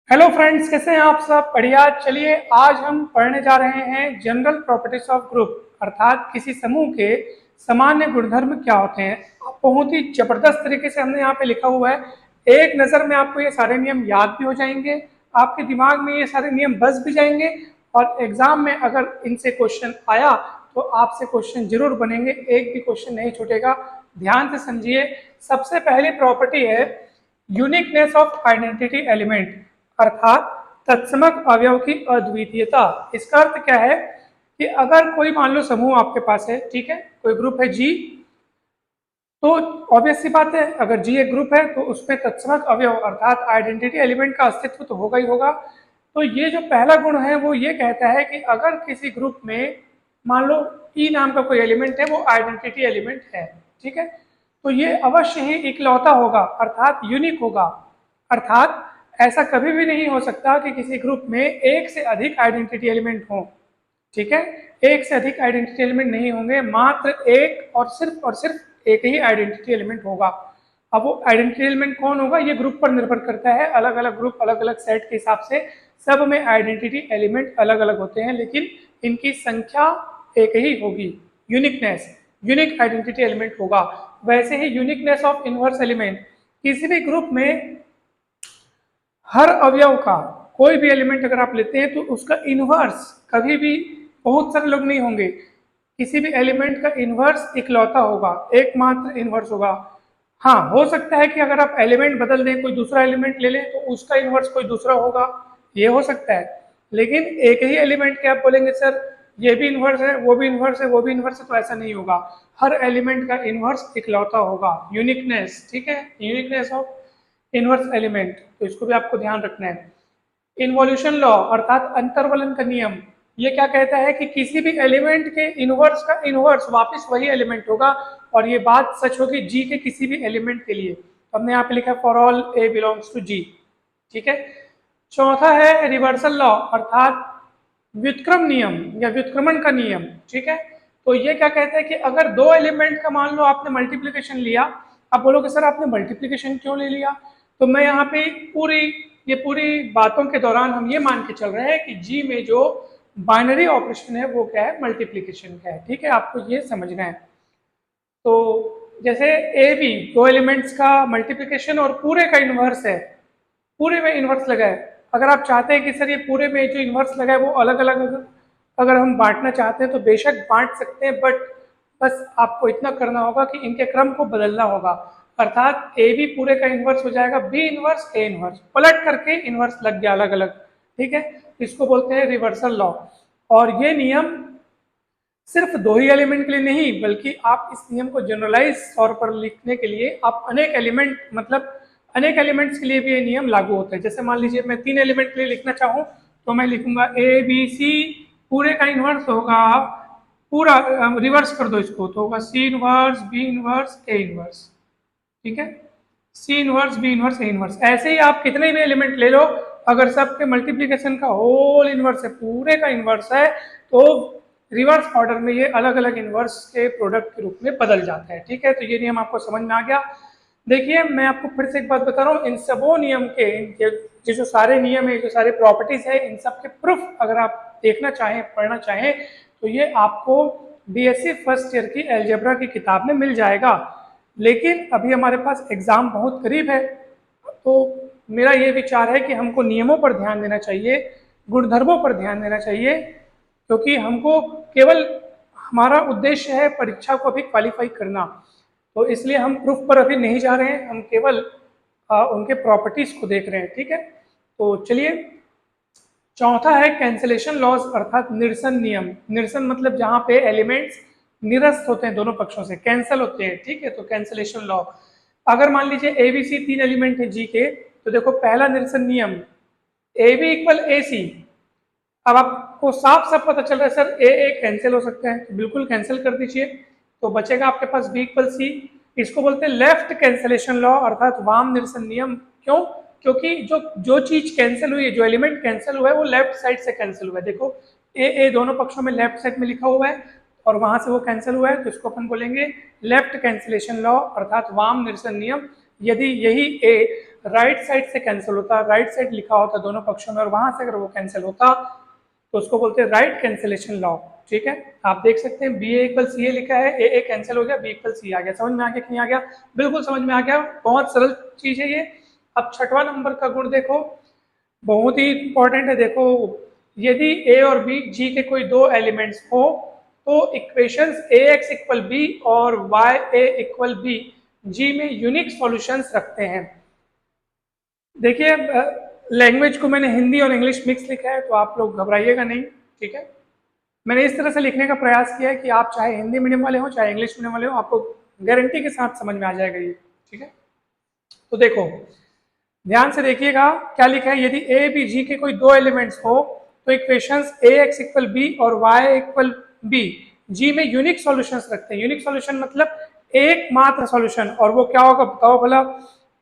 Hello friends, कैसे हैं आप सब? बढ़िया। चलिए आज हम पढ़ने जा रहे हैं जनरल प्रॉपर्टीज ऑफ ग्रुप, अर्थात किसी समूह के सामान्य गुणधर्म क्या होते हैं। बहुत ही जबरदस्त तरीके से हमने यहाँ पे लिखा हुआ है। एक नज़र में आपको ये सारे नियम याद भी हो जाएंगे, आपके दिमाग में ये सारे नियम बस भी जाएंगे और एग्जाम में अगर इनसे क्वेश्चन आया तो आपसे क्वेश्चन जरूर बनेंगे, एक भी क्वेश्चन नहीं छूटेगा। ध्यान से समझिए। सबसे पहली प्रॉपर्टी है यूनिकनेस ऑफ आइडेंटिटी एलिमेंट, अर्थात तत्समक अवयव की अद्वितीयता। इसका अर्थ क्या है कि अगर कोई मान लो समूह आपके पास है, ठीक है, कोई ग्रुप है जी, तो ऑब्वियस सी बात है अगर जी एक ग्रुप है तो उसमें तत्समक अवयव अर्थात आइडेंटिटी एलिमेंट का अस्तित्व तो होगा ही होगा। तो ये जो पहला गुण है वो ये कहता है कि अगर किसी ग्रुप में मान लो ई नाम का कोई एलिमेंट है, वो आइडेंटिटी एलिमेंट है, ठीक है, तो ये अवश्य ही इकलौता होगा अर्थात यूनिक होगा। अर्थात ऐसा कभी भी नहीं हो सकता कि किसी ग्रुप में एक से अधिक आइडेंटिटी एलिमेंट हो, ठीक है, एक से अधिक आइडेंटिटी एलिमेंट नहीं होंगे, मात्र एक और सिर्फ एक ही आइडेंटिटी एलिमेंट होगा। अब वो आइडेंटिटी एलिमेंट कौन होगा ये ग्रुप पर निर्भर करता है, अलग अलग ग्रुप अलग अलग सेट के हिसाब से सब में आइडेंटिटी एलिमेंट अलग अलग होते हैं, लेकिन इनकी संख्या एक ही होगी। यूनिकनेस, यूनिक आइडेंटिटी एलिमेंट होगा। वैसे ही यूनिकनेस ऑफ इनवर्स एलिमेंट, किसी भी ग्रुप में हर अवयव का कोई भी एलिमेंट अगर आप लेते हैं तो उसका इनवर्स कभी भी, बहुत सारे लोग नहीं होंगे, किसी भी एलिमेंट का इनवर्स इकलौता होगा, एकमात्र इनवर्स होगा। हाँ, हो सकता है कि अगर आप एलिमेंट बदल दें, कोई दूसरा एलिमेंट ले लें तो उसका इनवर्स कोई दूसरा होगा, ये हो सकता है, लेकिन एक ही एलिमेंट के आप बोलेंगे सर ये भी इनवर्स है, वो भी इनवर्स है, वो भी इनवर्स है, तो ऐसा नहीं होगा। हर एलिमेंट का इनवर्स इकलौता होगा। यूनिकनेस, ठीक है, यूनिकनेस ऑफ इनवर्स एलिमेंट, तो इसको भी आपको ध्यान रखना है। इन्वॉल्यूशन लॉ अर्थात अंतर्वलन का नियम, ये क्या कहता है कि किसी भी एलिमेंट के इनवर्स का इनवर्स वापस वही एलिमेंट होगा, और ये बात सच होगी जी के किसी भी एलिमेंट के लिए। तो हमने यहाँ पे लिखा for all a belongs to G, ठीक है। चौथा है रिवर्सल लॉ अर्थात व्युत्क्रम नियम या व्युत्क्रमण का नियम, ठीक है। तो ये क्या कहता है कि अगर दो एलिमेंट का मान लो आपने मल्टीप्लीकेशन लिया, आप बोलोगे सर आपने मल्टीप्लीकेशन क्यों ले लिया, तो मैं यहाँ पे पूरी बातों के दौरान हम ये मान के चल रहे हैं कि जी में जो बाइनरी ऑपरेशन है वो क्या है, मल्टीप्लीकेशन का है, ठीक है, आपको ये समझना है। तो जैसे ए बी दो एलिमेंट्स का मल्टीप्लीकेशन और पूरे का इन्वर्स है, पूरे में इन्वर्स लगा है, अगर आप चाहते हैं कि सर ये पूरे में जो इन्वर्स लगा है वो अलग अलग अगर हम बांटना चाहते हैं तो बेशक बांट सकते हैं, बट बस आपको इतना करना होगा कि इनके क्रम को बदलना होगा। अर्थात ए बी पूरे का इन्वर्स हो जाएगा बी इन्वर्स ए इन्वर्स, पलट करके इन्वर्स लग गया अलग अलग, ठीक है, इसको बोलते हैं रिवर्सल लॉ। और ये नियम सिर्फ दो ही एलिमेंट के लिए नहीं, बल्कि आप इस नियम को जनरलाइज तौर पर लिखने के लिए आप अनेक एलिमेंट मतलब अनेक एलिमेंट्स के लिए भी ये नियम लागू होता है। जैसे मान लीजिए मैं 3 एलिमेंट के लिए लिखना चाहूँ तो मैं लिखूंगा ए बी सी, पूरे का इन्वर्स होगा, पूरा रिवर्स कर दो इसको तो होगा C inverse B inverse A inverse, ठीक है, C inverse B inverse A inverse. ऐसे ही आप कितने भी एलिमेंट ले लो, अगर सबके मल्टीप्लीकेशन का होल इनवर्स है, पूरे का इनवर्स है, तो रिवर्स ऑर्डर में ये अलग अलग इनवर्स के प्रोडक्ट के रूप में बदल जाता है, ठीक है। तो ये नियम आपको समझ में आ गया। देखिए मैं आपको फिर से एक बात बता रहा हूँ, इन सबों नियम के ये जो सारे नियम है, जो सारे प्रॉपर्टीज है, इन सब के प्रूफ अगर आप देखना चाहें, पढ़ना चाहें, तो ये आपको बीएससी फर्स्ट ईयर की अलजेब्रा की किताब में मिल जाएगा। लेकिन अभी हमारे पास एग्जाम बहुत करीब है, तो मेरा ये विचार है कि हमको नियमों पर ध्यान देना चाहिए, गुणधर्मों पर ध्यान देना चाहिए, क्योंकि हमको केवल हमारा उद्देश्य है परीक्षा को अभी क्वालिफाई करना, तो इसलिए हम प्रूफ पर अभी नहीं जा रहे हैं, हम केवल उनके प्रॉपर्टीज को देख रहे हैं, ठीक है। तो चलिए, चौथा है कैंसिलेशन लॉज अर्थात निरसन नियम। निरसन मतलब जहाँ पे एलिमेंट्स निरस्त होते हैं, दोनों पक्षों से कैंसिल होते हैं, ठीक है, तो कैंसिलेशन लॉ। अगर मान लीजिए ए बी सी 3 एलिमेंट है जी के, तो देखो पहला निरसन नियम ए बी इक्वल ए सी। अब आपको साफ साफ पता चल रहा है सर ए कैंसिल हो सकता है, तो बिल्कुल कैंसिल कर दीजिए, तो बचेगा आपके पास बी इक्वल सी। इसको बोलते हैं लेफ्ट कैंसिलेशन लॉ अर्थात वाम निरसन नियम। क्यों? क्योंकि जो चीज कैंसिल हुई है, जो एलिमेंट कैंसिल हुआ है वो लेफ्ट साइड से कैंसिल हुआ है। देखो ए दोनों पक्षों में लेफ्ट साइड में लिखा हुआ है और वहां से वो कैंसिल हुआ है, तो इसको अपन बोलेंगे लेफ्ट कैंसिलेशन लॉ अर्थात वाम निरसन नियम। यदि यही ए राइट साइड से कैंसिल होता, राइट साइड लिखा होता दोनों पक्षों में और वहां से अगर वो कैंसिल होता तो उसको बोलते हैं राइट कैंसिलेशन लॉ। ठीक है, आप देख सकते हैं बी ए इक्वल सी ए लिखा है, ए कैंसिल हो गया, बी इक्वल सी आ गया। समझ में आ गया कि नहीं आ गया? बिल्कुल समझ में आ गया, बहुत सरल चीज है ये। अब छठवां नंबर का गुण देखो, बहुत ही इंपॉर्टेंट है। देखो, यदि ए और बी जी के कोई दो एलिमेंट्स हो तो equations a x equal B और Y a equal b G में यूनिक सॉल्यूशंस रखते हैं। देखिए, लैंग्वेज को मैंने हिंदी और इंग्लिश मिक्स लिखा है तो आप लोग घबराइएगा नहीं। ठीक है, मैंने इस तरह से लिखने का प्रयास किया है कि आप चाहे हिंदी मीडियम वाले हो चाहे इंग्लिश मीडियम वाले हो, आपको गारंटी के साथ समझ में आ जाएगा ये। ठीक है, तो देखो ध्यान से देखिएगा क्या लिखा है। यदि ए बी जी के कोई दो एलिमेंट्स हो तो equations a x equal B और वाई इक्वल बी जी में यूनिक सॉल्यूशंस रखते हैं। यूनिक सॉल्यूशन मतलब एकमात्र सॉल्यूशन, और वो क्या होगा बताओ भला।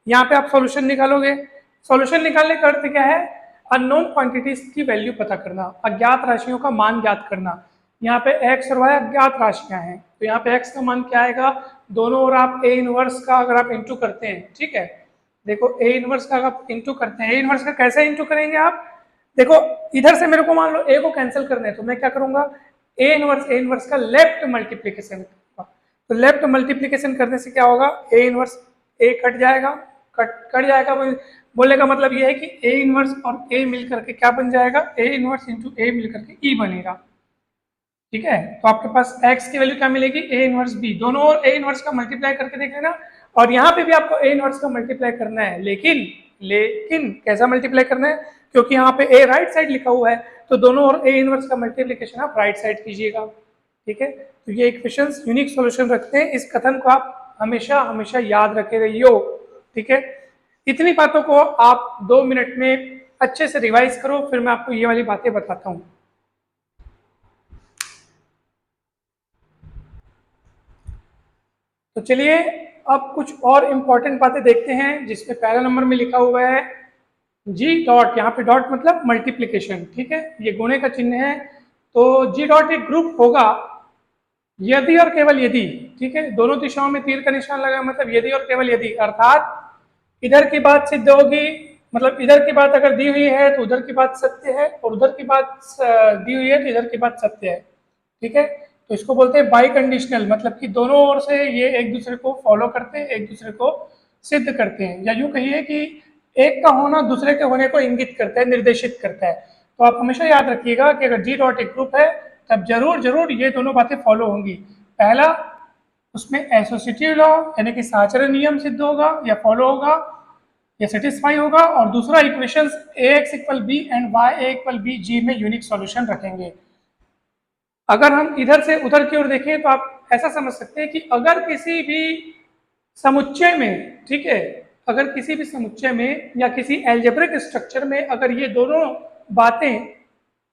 यहाँ पे आप सॉल्यूशन निकालोगे, सॉल्यूशन निकालने का अर्थ क्या है? अननोन क्वांटिटीज की वैल्यू पता करना, अज्ञात राशियों का मान ज्ञात करना। यहाँ पे x और y अज्ञात राशियां हैं तो यहाँ पे x का मान क्या आएगा? दोनों ओर आप a इनवर्स का अगर आप इंटू करते हैं, ठीक है, देखो a इनवर्स का अगर इंटू करते हैं, a इनवर्स का कैसे इंटू करेंगे आप? देखो इधर से मेरे को मान लो a को कैंसिल करना है तो मैं क्या करूंगा? a इनवर्स का लेफ्ट मल्टीप्लीकेशन करूंगा। तो लेफ्ट मल्टीप्लीकेशन करने से क्या होगा? a इनवर्स a कट जाएगा, कट जाएगा। बोलने का मतलब ये है कि a इनवर्स और a मिल करके क्या बन जाएगा? a इनवर्स इंटू a मिल करके e बनेगा। ठीक है, तो आपके पास x की वैल्यू क्या मिलेगी? a inverse b। दोनों ओर a इनवर्स का मल्टीप्लाई करके देख लेना, और यहाँ पे भी आपको a इनवर्स का मल्टीप्लाई करना है। लेकिन कैसा मल्टीप्लाई करना है? क्योंकि यहाँ पे a राइट साइड लिखा हुआ है तो दोनों ओर a इनवर्स का मल्टीप्लीकेशन आप राइट साइड कीजिएगा। ठीक है, तो ये इक्वेशंस यूनिक सॉल्यूशन रखते हैं। इस कथन को आप हमेशा हमेशा याद रखे रहियो। ठीक है, इतनी बातों को आप 2 मिनट में अच्छे से रिवाइज करो, फिर मैं आपको ये वाली बातें बताता हूं। तो चलिए अब कुछ और इंपॉर्टेंट बातें देखते हैं, जिसमें पहला नंबर में लिखा हुआ है जी डॉट। यहाँ पे डॉट मतलब मल्टीप्लीकेशन। ठीक है, ये गुणे का चिन्ह है। तो जी डॉट एक ग्रुप होगा यदि और केवल यदि, ठीक है, दोनों दिशाओं में तीर का निशान लगा, मतलब यदि और केवल यदि, अर्थात इधर की बात सिद्ध होगी, मतलब इधर की बात अगर दी हुई है तो उधर की बात सत्य है, और उधर की बात दी हुई है तो इधर की बात सत्य है। ठीक है, तो इसको बोलते हैं बाई कंडीशनल, मतलब कि दोनों ओर से ये एक दूसरे को फॉलो करते हैं, एक दूसरे को सिद्ध करते हैं, या यूं कहिए कि एक का होना दूसरे के होने को इंगित करता है, निर्देशित करता है। तो आप हमेशा याद रखिएगा कि अगर जी डॉट एक ग्रुप है तब जरूर जरूर ये दोनों बातें फॉलो होंगी। पहला, उसमें एसोसिएटिव लॉ यानी कि साचरण नियम सिद्ध होगा या फॉलो होगा या सेटिस्फाई होगा, और दूसरा equations a x equal b and y a equal b G में यूनिक सॉल्यूशन रखेंगे। अगर हम इधर से उधर की ओर देखें तो आप ऐसा समझ सकते हैं कि अगर किसी भी समुच्चय में, ठीक है, अगर किसी भी समुच्चय में या किसी एल्जेब्रिक स्ट्रक्चर में अगर ये दोनों बातें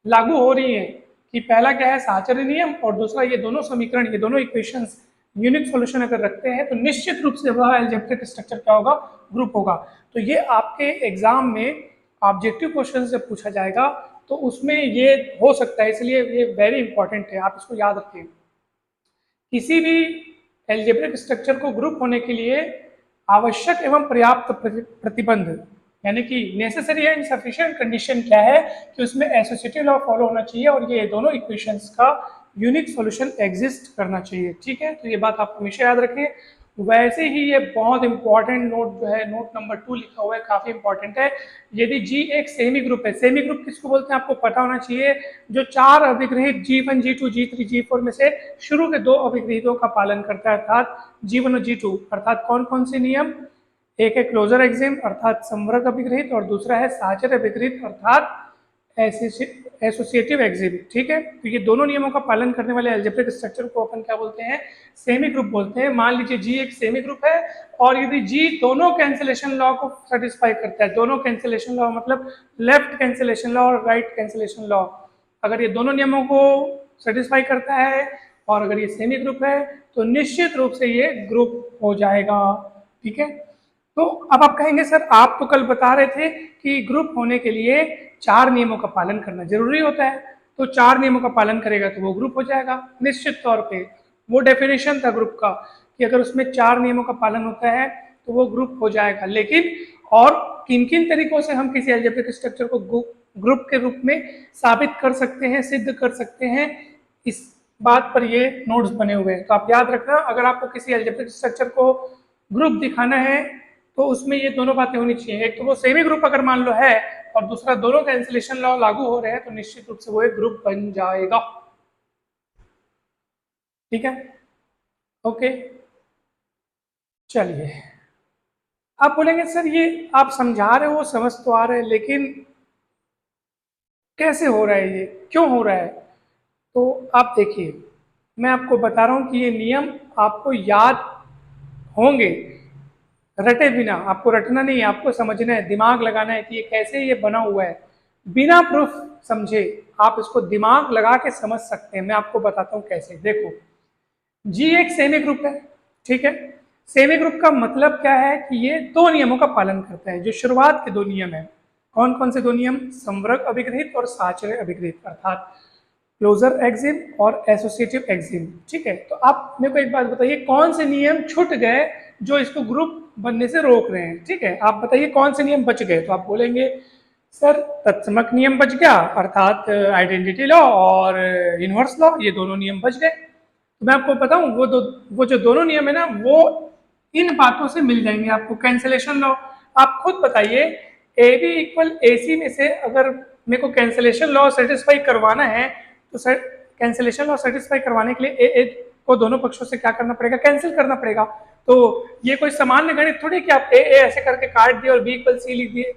लागू हो रही हैं कि पहला क्या है साचर्य नियम और दूसरा ये दोनों समीकरण, ये दोनों इक्वेशंस यूनिक सॉल्यूशन अगर रखते हैं तो निश्चित रूप से वह एल्जेब्रिक स्ट्रक्चर क्या होगा? ग्रुप होगा। तो ये आपके एग्जाम में ऑब्जेक्टिव क्वेश्चन से पूछा जाएगा तो उसमें ये हो सकता है, इसलिए ये वेरी इंपॉर्टेंट है, आप इसको याद रखें। किसी भी एल्जेब्रिक स्ट्रक्चर को ग्रुप होने के लिए आवश्यक एवं पर्याप्त प्रतिबंध यानी कि नेसेसरी एंड सफिशिएंट कंडीशन क्या है कि उसमें एसोसिएटिव लॉ फॉलो होना चाहिए और ये दोनों इक्वेशंस का यूनिक सॉल्यूशन एग्जिस्ट करना चाहिए। ठीक है, तो ये बात आप हमेशा याद रखें। वैसे ही ये बहुत इंपॉर्टेंट नोट जो है, नोट नंबर 2 लिखा हुआ है, काफी इंपॉर्टेंट है। यदि जी एक सेमी ग्रुप है, सेमी ग्रुप किसको बोलते हैं आपको पता होना चाहिए, जो 4 अभिग्रहित G1 G2 G3 G4 में से शुरू के 2 अभिग्रहितों का पालन करता है, अर्थात G1 और G2। अर्थात कौन कौन से नियम? एक है क्लोजर एक्सिम अर्थात समवर्ग अभिग्रहित, और दूसरा है साचर्य अभिग्रहित अर्थात एसोसिएटिव एक्सिम। ठीक है, तो ये दोनों नियमों का पालन करने वाले एल्जेब्रिक स्ट्रक्चर को अपन क्या बोलते हैं? सेमी ग्रुप बोलते हैं। मान लीजिए जी एक सेमी ग्रुप है और यदि जी दोनों कैंसिलेशन लॉ को सेटिस्फाई करता है, दोनों कैंसिलेशन लॉ मतलब लेफ्ट कैंसिलेशन लॉ और राइट कैंसिलेशन लॉ, अगर ये दोनों नियमों को सेटिस्फाई करता है और अगर ये सेमी ग्रुप है तो निश्चित रूप से ये ग्रुप हो जाएगा। ठीक है, तो अब आप कहेंगे सर आप तो कल बता रहे थे कि ग्रुप होने के लिए 4 नियमों का पालन करना जरूरी होता है, तो 4 नियमों का पालन करेगा तो वो ग्रुप हो जाएगा निश्चित तौर पे। वो डेफिनेशन था ग्रुप का कि अगर उसमें 4 नियमों का पालन होता है तो वो ग्रुप हो जाएगा। लेकिन और किन किन तरीकों से हम किसी अलजेब्रिक स्ट्रक्चर को ग्रुप के रूप में साबित कर सकते हैं, सिद्ध कर सकते हैं, इस बात पर ये नोट्स बने हुए हैं। तो आप याद रखना, अगर आपको किसी अलजेब्रिक स्ट्रक्चर को ग्रुप दिखाना है तो उसमें ये दोनों बातें होनी चाहिए। एक तो वो सेमी ग्रुप अगर मान लो है और दूसरा दोनों कैंसिलेशन लॉ लागू हो रहे हैं तो निश्चित रूप से वो एक ग्रुप बन जाएगा। ठीक है, ओके। चलिए, आप बोलेंगे सर ये आप समझा रहे हो, समझ तो आ रहे हैं, लेकिन कैसे हो रहा है, ये क्यों हो रहा है? तो आप देखिए, मैं आपको बता रहा हूं कि ये नियम आपको याद होंगे, रटे बिना। आपको रटना नहीं है, आपको समझना है, दिमाग लगाना है कि ये कैसे ये बना हुआ है। बिना प्रूफ समझे आप इसको दिमाग लगा के समझ सकते हैं। मैं आपको बताता हूं कैसे। देखो, जी एक सेमी ग्रुप है, ठीक है। सेमी ग्रुप का मतलब क्या है कि ये दो नियमों का पालन करता है, जो शुरुआत के दो नियम है। कौन कौन से दो नियम? समवर्ग अभिग्रहित और साहचर्य अभिग्रहित, अर्थात क्लोजर एक्सिम और एसोसिएटिव एक्सिम। ठीक है, तो आप मेरे को एक बात बताइए, कौन से नियम छूट गए जो इसको ग्रुप बनने से रोक रहे हैं? ठीक है, आप बताइए कौन से नियम बच गए? तो आप बोलेंगे सर तत्समक नियम बच गया, अर्थात आइडेंटिटी लॉ और इनवर्स लॉ, ये दोनों नियम बच गए। तो मैं आपको बताऊं, वो जो दोनों नियम है ना, वो इन बातों से मिल जाएंगे आपको। कैंसिलेशन लॉ, आप खुद बताइए, ए बी इक्वल ए सी में से अगर मेरे को कैंसिलेशन लॉ सेटिस्फाई करवाना है तो सर कैंसिलेशन लॉ सेटिस्फाई करवाने के लिए ए को दोनों पक्षों से क्या करना पड़ेगा? कैंसिल करना पड़ेगा। तो ये कोई सामान्य गणित थोड़ी कि आप ए ऐसे करके काट दिए और बी इक्वल सी लिख दिए।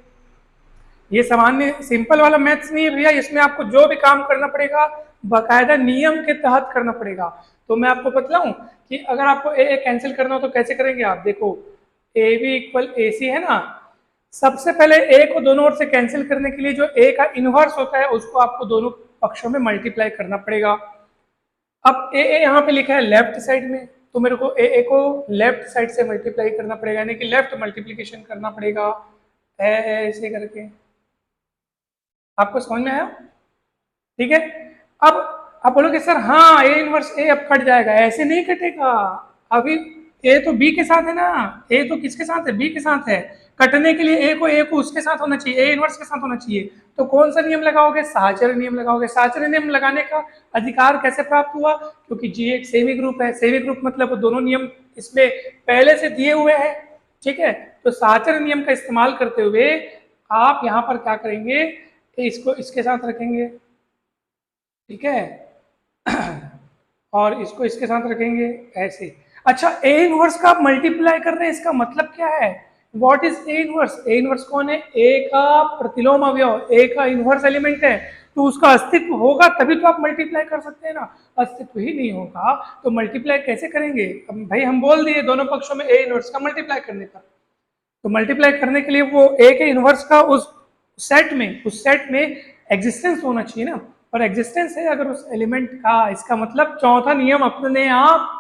ये सामान्य सिंपल वाला मैथ्स नहीं है भैया, इसमें आपको जो भी काम करना पड़ेगा बाकायदा नियम के तहत करना पड़ेगा। तो मैं आपको बतलाऊं कि अगर आपको ए कैंसिल करना हो तो कैसे करेंगे आप? देखो, ए बी इक्वल ए सी है ना, सबसे पहले ए को दोनों ओर से कैंसिल करने के लिए जो ए का इनवर्स होता है उसको आपको दोनों पक्षों में मल्टीप्लाई करना पड़ेगा। अब ए यहाँ पे लिखा है लेफ्ट साइड में, तो मेरे को ए को लेफ्ट साइड से मल्टीप्लाई करना पड़ेगा, यानी कि लेफ्ट मल्टीप्लीकेशन करना पड़ेगा ऐसे करके। आपको समझ में आया? ठीक है। अब आप बोलोगे सर हाँ ए इनवर्स ए अब कट जाएगा, ऐसे नहीं कटेगा। अभी ए तो बी के साथ है ना, ए तो किसके साथ है? बी के साथ है। कटने के लिए ए को उसके साथ होना चाहिए, ए इनवर्स के साथ होना चाहिए। तो कौन सा नियम लगाओगे? साहचर्य नियम लगाओगे। साहचर्य नियम लगाने का अधिकार कैसे प्राप्त हुआ? क्योंकि जी एक सेमी ग्रुप है। सेमी ग्रुप मतलब दोनों नियम इसमें पहले से दिए हुए हैं। ठीक है, तो साहचर्य नियम का इस्तेमाल करते हुए आप यहाँ पर क्या करेंगे? इसको इसके साथ रखेंगे, ठीक है, और इसको इसके साथ रखेंगे ऐसे। अच्छा, ए इनवर्स का आप मल्टीप्लाई कर रहे हैं, इसका मतलब क्या है? What is A inverse? A inverse कौन है? ए का प्रतिलोम अवयव, ए का इनवर्स एलिमेंट है, तो उसका अस्तित्व होगा तभी तो आप मल्टीप्लाई कर सकते हैं ना। अस्तित्व ही नहीं होगा तो मल्टीप्लाई कैसे करेंगे? अब भाई हम बोल दिए दोनों पक्षों में ए इनवर्स का मल्टीप्लाई करने का, तो मल्टीप्लाई करने के लिए वो ए के इनवर्स का उस सेट में एग्जिस्टेंस होना चाहिए ना, और एग्जिस्टेंस है अगर उस एलिमेंट का, इसका मतलब चौथा नियम अपने आप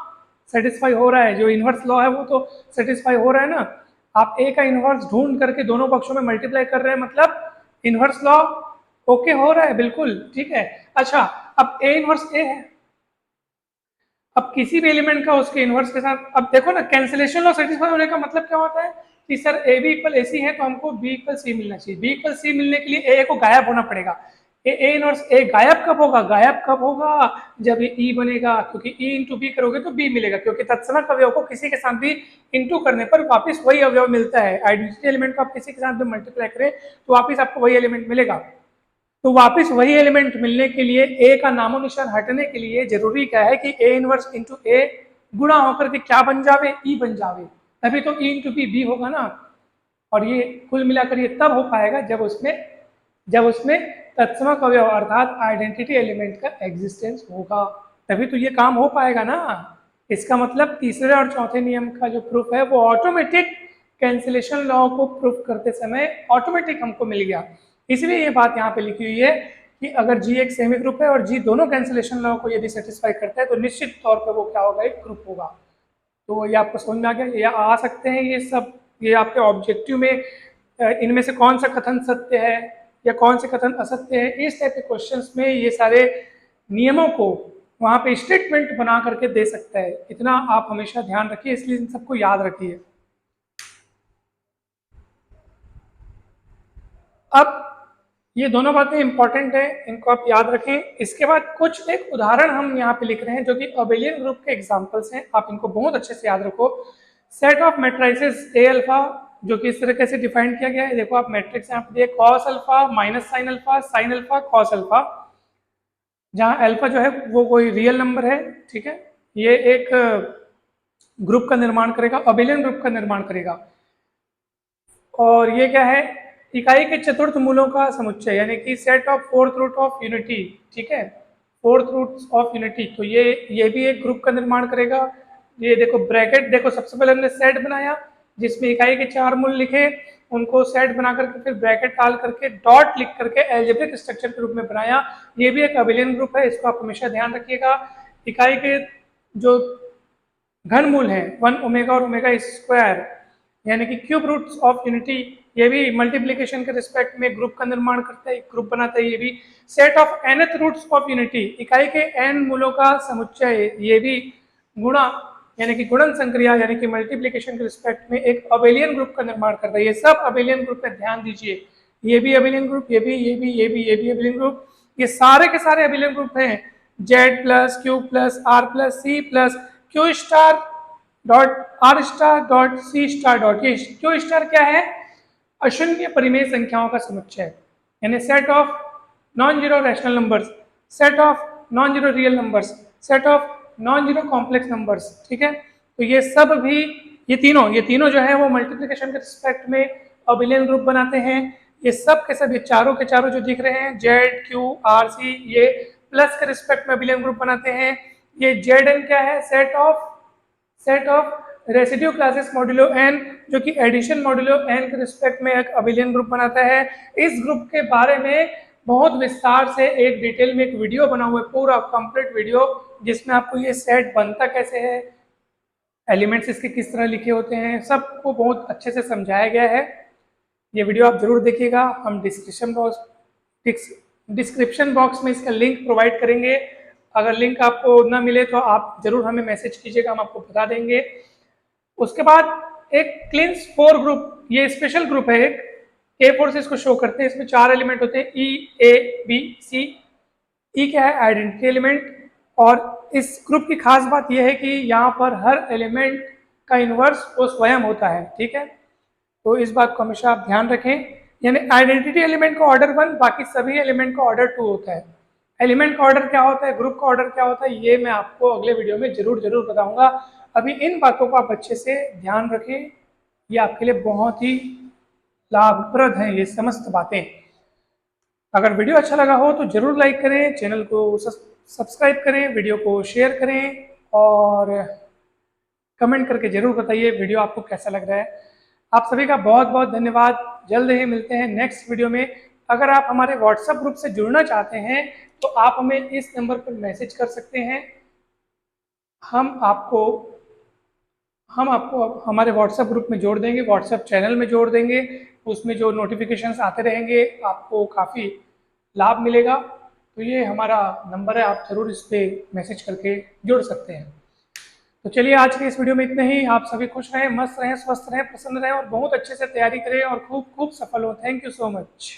सेटिस्फाई हो रहा है। जो इनवर्स लॉ है वो तो सेटिस्फाई हो रहा है ना। आप ए का इनवर्स ढूंढ करके दोनों पक्षों में मल्टीप्लाई कर रहे हैं, मतलब इनवर्स लॉ ओके हो रहा है, बिल्कुल ठीक है। अच्छा, अब ए इनवर्स ए है, अब किसी भी एलिमेंट का उसके इनवर्स के साथ, अब देखो ना, कैंसिलेशन लॉ सेटिस्फाई होने का मतलब क्या होता है कि सर ए बी इक्वल ए सी है तो हमको बी इक्वल सी मिलना चाहिए। बी इक्वल सी मिलने के लिए ए को गायब होना पड़ेगा। ए इनवर्स ए गायब कब होगा? गायब कब होगा? जब ये ई बनेगा, क्योंकि ई इंटू बी करोगे तो बी मिलेगा, क्योंकि तत्समक अवयव को किसी के साथ भी इंटू करने पर वापस वही अवयव मिलता है। आइडेंटिटी एलिमेंट को आप किसी के साथ भी मल्टीप्लाई करें तो वापस आपको वही एलिमेंट मिलेगा। तो वापस वही एलिमेंट मिलने के लिए ए का नामो निशान हटने के लिए जरूरी क्या है कि ए इनवर्स इंटू ए गुणा होकर के क्या बन जावे? ई बन जावे, तभी तो ई इंटू बी होगा ना। और ये कुल मिलाकर ये तब हो पाएगा जब उसमें तत्समक अवयव अर्थात आइडेंटिटी एलिमेंट का एग्जिस्टेंस होगा, तभी तो ये काम हो पाएगा ना। इसका मतलब तीसरे और चौथे नियम का जो प्रूफ है वो ऑटोमेटिक कैंसिलेशन लॉ को प्रूफ करते समय ऑटोमेटिक हमको मिल गया। इसलिए ये बात यहाँ पे लिखी हुई है कि अगर जी एक सेमी ग्रुप है और जी दोनों कैंसिलेशन लॉ को यदि सेटिस्फाई करता है तो निश्चित तौर पर वो क्या होगा? एक ग्रुप होगा। तो ये आपको समझ में आ गया? ये आ सकते हैं ये सब, ये आपके ऑब्जेक्टिव में इनमें से कौन सा कथन सत्य है या कौन से कथन असत्य है, इस टाइप के क्वेश्चंस में ये सारे नियमों को वहाँ पे स्टेटमेंट बना करके दे सकता है। इतना आप हमेशा ध्यान रखिए, इसलिए इन सबको याद रखिए। अब ये दोनों बातें इंपॉर्टेंट है, इनको आप याद रखें। इसके बाद कुछ एक उदाहरण हम यहाँ पे लिख रहे हैं जो कि अबेलियन ग्रुप के एग्जांपल्स हैं, आप इनको बहुत अच्छे से याद रखो। Set of matrices A alpha, जो कि इस तरीके से डिफाइन किया गया है। देखो आप मैट्रिक्स यहाँ पे दिए cos alpha minus sine alpha cos alpha, जहाँ अल्फा जो है वो कोई रियल नंबर है, ठीक है। ये एक ग्रुप का निर्माण करेगा, अबेलियन ग्रुप का निर्माण करेगा। और ये क्या है, इकाई के चतुर्थ मूलों का समुच्चय, यानी कि set of fourth root of unity, ठीक है, फोर्थ रूट ऑफ यूनिटी। तो ये भी एक ग्रुप का निर्माण करेगा। ये देखो ब्रैकेट, देखो सबसे पहले हमने सेट बनाया जिसमें इकाई के 4 मूल लिखे, उनको सेट बना करके फिर ब्रैकेट डाल करके डॉट लिख करके एल्जेब्रिक स्ट्रक्चर के रूप में बनाया। ये भी एक अबेलियन ग्रुप है, इसको आप हमेशा ध्यान रखिएगा। इकाई के जो घन मूल है 1 ओमेगा और ओमेगा स्क्वायर, यानी कि क्यूब रूट्स ऑफ यूनिटी, ये भी मल्टीप्लिकेशन के रिस्पेक्ट में ग्रुप का निर्माण करता है, ग्रुप बनाता है। ये भी set of nth roots of unity, इकाई के n मूलों का समुच्चय, ये भी गुणा यानी कि गुणन संक्रिया यानी कि मल्टीप्लिकेशन के रिस्पेक्ट में एक अबेलियन ग्रुप का निर्माण करता है। ये सब अबेलियन ग्रुप पे ध्यान दीजिए, ये भी अबेलियन ग्रुप, ये भी अबेलियन ग्रुप, ये सारे के सारे अबेलियन ग्रुप हैं। Z plus Q plus R plus C plus Q star dot R star dot C star dot, ये Q स्टार क्या है, अशून्य परिमेय संख्याओं का समुच्चय, यानी set of non zero rational numbers, set of non zero real numbers, set of non zero complex numbers, ठीक है। तो ये सब भी, ये तीनों जो है वो मल्टीप्लिकेशन के रिस्पेक्ट में अबेलियन ग्रुप बनाते हैं। ये सब के सब, ये चारों के चारों जो दिख रहे हैं Z Q R C, ये प्लस के रिस्पेक्ट में अबेलियन ग्रुप बनाते हैं। ये Zn क्या है, set of residue classes modulo n, जो कि एडिशन मॉड्यूलो n के रिस्पेक्ट में एक अबेलियन ग्रुप बनाता है। इस ग्रुप के बारे में बहुत विस्तार से एक डिटेल में एक वीडियो बना हुआ है, पूरा कंप्लीट वीडियो, जिसमें आपको ये सेट बनता कैसे है, एलिमेंट्स इसके किस तरह लिखे होते हैं, सबको बहुत अच्छे से समझाया गया है। ये वीडियो आप जरूर देखिएगा। हम डिस्क्रिप्शन बॉक्स में इसका लिंक प्रोवाइड करेंगे। अगर लिंक आपको ना मिले तो आप जरूर हमें मैसेज कीजिएगा, हम आपको बता देंगे। उसके बाद एक क्लिन्स 4 ग्रुप, ये स्पेशल ग्रुप है, एक A4 से इसको शो करते हैं। इसमें 4 एलिमेंट होते हैं, E A B C। E क्या है, आइडेंटिटी एलिमेंट। और इस ग्रुप की खास बात यह है कि यहाँ पर हर एलिमेंट का इन्वर्स वो स्वयं होता है, ठीक है। तो इस बात को हमेशा आप ध्यान रखें, यानी आइडेंटिटी एलिमेंट का ऑर्डर 1, बाकी सभी एलिमेंट का ऑर्डर 2 होता है। एलिमेंट का ऑर्डर क्या होता है, ग्रुप का ऑर्डर क्या होता है, ये मैं आपको अगले वीडियो में जरूर बताऊंगा। अभी इन बातों को आप अच्छे से ध्यान रखें, ये आपके लिए बहुत ही लाभप्रद हैं ये समस्त बातें। अगर वीडियो अच्छा लगा हो तो जरूर लाइक करें, चैनल को सब्सक्राइब करें, वीडियो को शेयर करें और कमेंट करके जरूर बताइए वीडियो आपको कैसा लग रहा है। आप सभी का बहुत बहुत धन्यवाद। जल्द ही मिलते हैं नेक्स्ट वीडियो में। अगर आप हमारे व्हाट्सएप ग्रुप से जुड़ना चाहते हैं तो आप हमें इस नंबर पर मैसेज कर सकते हैं। हम आपको हमारे व्हाट्सएप ग्रुप में जोड़ देंगे, व्हाट्सएप चैनल में जोड़ देंगे। उसमें जो नोटिफिकेशंस आते रहेंगे आपको काफ़ी लाभ मिलेगा। तो ये हमारा नंबर है, आप ज़रूर इस पर मैसेज करके जुड़ सकते हैं। तो चलिए आज के इस वीडियो में इतना ही। आप सभी खुश रहें, मस्त रहें, स्वस्थ रहें, प्रसन्न रहें और बहुत अच्छे से तैयारी करें और खूब सफल हो। Thank you so much.